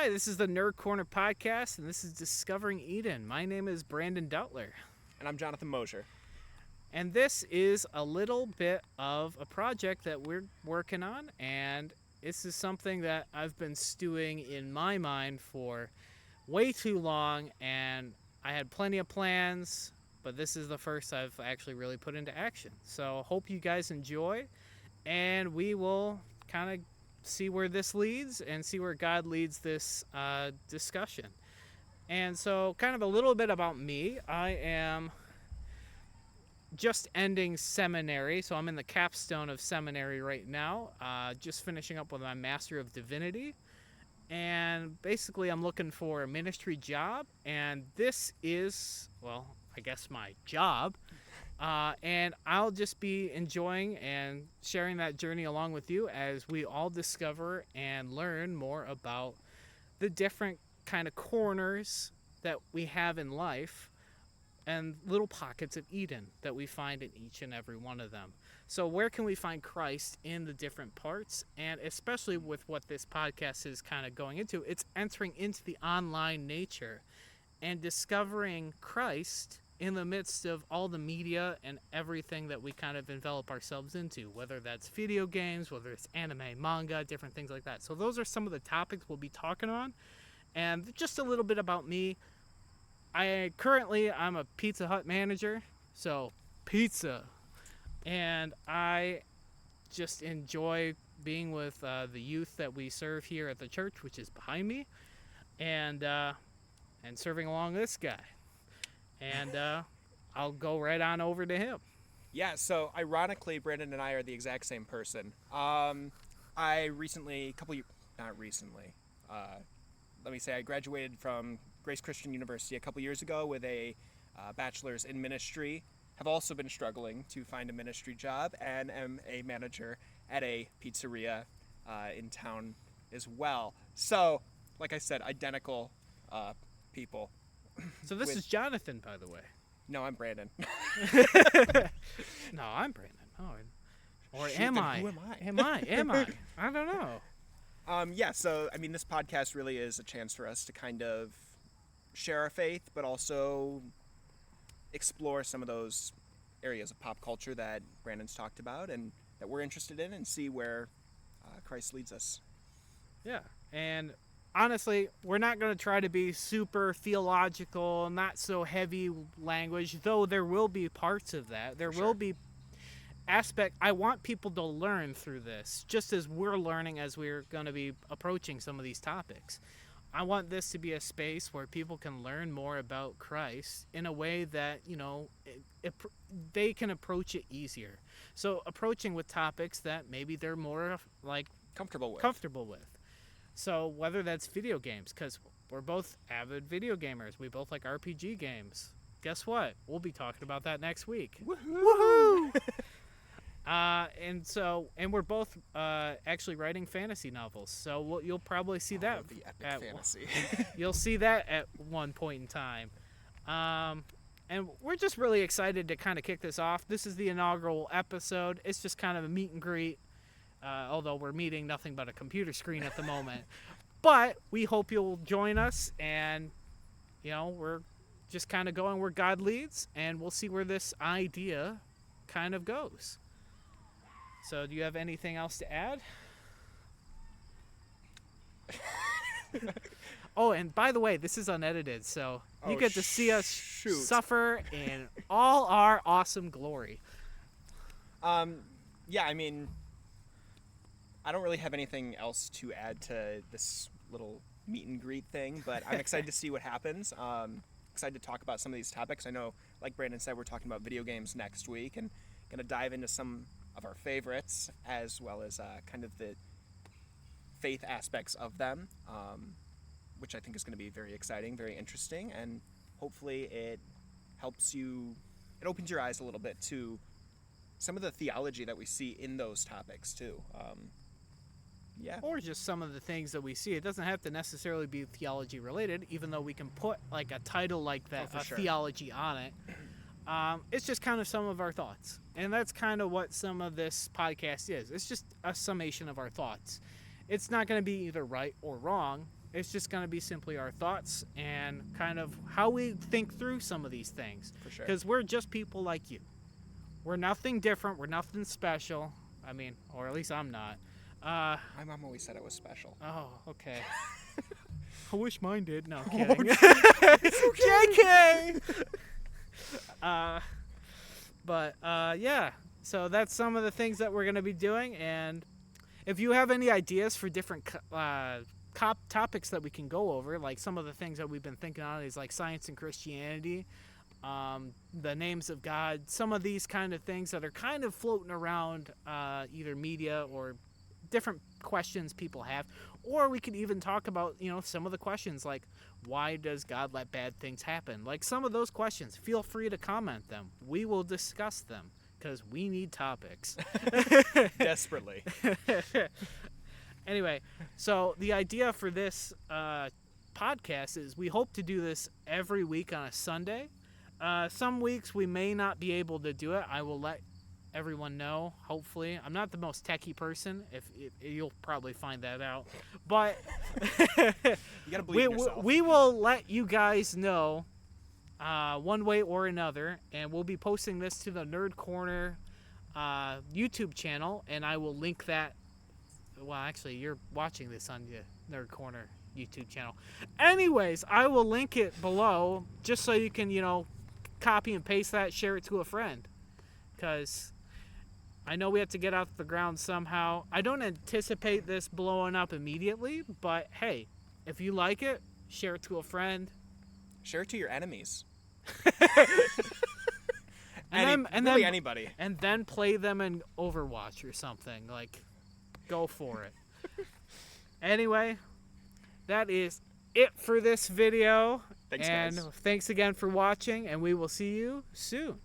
Hi, this is the Nerd Corner podcast, and this is Discovering Eden. My name is Brandon Dutler, And I'm Jonathan Mosier. and this is a little bit of a project that we're working on, and this is something that I've been stewing in my mind for way too long, and I had plenty of plans, but this is the first I've actually really put into action. So, hope you guys enjoy, and we will kind of see where this leads and see where God leads this discussion. And so, kind of a little bit about me. I am just ending seminary, so I'm in the capstone of seminary right now, just finishing up with my Master of Divinity. And basically, I'm looking for a ministry job, and this is, well, I guess my job. And I'll just be enjoying and sharing that journey along with you as we all discover and learn more about the different kind of corners that we have in life and little pockets of Eden that we find in each and every one of them. So, where can we find Christ in the different parts? And especially with what this podcast is kind of going into, it's entering into the online nature and discovering Christ in the midst of all the media and everything that we kind of envelop ourselves into, whether that's video games, whether it's anime, manga, different things like that. So those are some of the topics we'll be talking on. And just a little bit about me. I'm a Pizza Hut manager, so pizza. And I just enjoy being with the youth that we serve here at the church, which is behind me, and serving along this guy. And I'll go right on over to him. Yeah, so ironically, Brandon and I are the exact same person. I recently, not recently, let me say I graduated from Grace Christian University a couple years ago with a bachelor's in ministry. Have also been struggling to find a ministry job and am a manager at a pizzeria in town as well. So, like I said, identical people. So this is Jonathan, by the way. No, I'm Brandon. No, I'm Brandon. Oh, or Shoot, am then I? who am I? Am I? I don't know. Yeah, so, I mean, this podcast really is a chance for us to kind of share our faith, but also explore some of those areas of pop culture that Brandon's talked about and that we're interested in and see where Christ leads us. Yeah, and honestly, we're not going to try to be super theological, not so heavy language, though there will be parts of that. There will be I want people to learn through this, just as we're learning as we're going to be approaching some of these topics. I want this to be a space where people can learn more about Christ in a way that, they can approach it easier. So approaching with topics that maybe they're more like Comfortable with. So whether that's video games, because we're both avid video gamers, we both like RPG games. Guess what? We'll be talking about that next week. Woohoo! And we're both actually writing fantasy novels, so you'll probably see that. The epic fantasy. You'll see that at one point in time. And we're just really excited to kind of kick this off. This is the inaugural episode. It's just kind of a meet and greet. Although we're meeting nothing but a computer screen at the moment. But we hope you'll join us, and, we're just kind of going where God leads, and we'll see where this idea kind of goes. So do you have anything else to add? Oh, and by the way, this is unedited, so you get to see us suffer in all our awesome glory. Yeah, I mean, I don't really have anything else to add to this little meet and greet thing, but I'm excited to see what happens. Excited to talk about some of these topics. I know, like Brandon said, we're talking about video games next week and going to dive into some of our favorites as well as kind of the faith aspects of them, which I think is going to be very exciting, very interesting, and hopefully it opens your eyes a little bit to some of the theology that we see in those topics too. Yeah. Or just some of the things that we see. It doesn't have to necessarily be theology related, even though we can put like a title like that, theology on it. It's just kind of some of our thoughts. And that's kind of what some of this podcast is. It's just a summation of our thoughts. It's not going to be either right or wrong. It's just going to be simply our thoughts and kind of how we think through some of these things. For sure. Because we're just people like you. We're nothing different. We're nothing special. I mean, or at least I'm not. My mom always said I was special. Oh, okay. I wish mine did. No, Oh, kidding. JK! But yeah, so that's some of the things that we're going to be doing. And if you have any ideas for different topics that we can go over, like some of the things that we've been thinking on is like science and Christianity, the names of God, some of these kind of things that are kind of floating around either media or different questions people have. Or we could even talk about, some of the questions like, why does God let bad things happen? Like some of those questions, feel free to comment them. We will discuss them because we need topics. Desperately. Anyway, so the idea for this podcast is we hope to do this every week on a Sunday. Some weeks we may not be able to do it. I will let everyone know, hopefully. I'm not the most techie person, if you'll probably find that out. But You gotta believe in yourself. we will let you guys know one way or another, and we'll be posting this to the Nerd Corner YouTube channel, and I will link that. Well, actually, you're watching this on the Nerd Corner YouTube channel. Anyways, I will link it below just so you can, copy and paste that, share it to a friend. Because I know we have to get off the ground somehow. I don't anticipate this blowing up immediately, but hey, if you like it, share it to a friend. Share it to your enemies. And really then anybody. And then play them in Overwatch or something. Like, go for it. Anyway, that is it for this video. Thanks, and guys. thanks again for watching, and we will see you soon.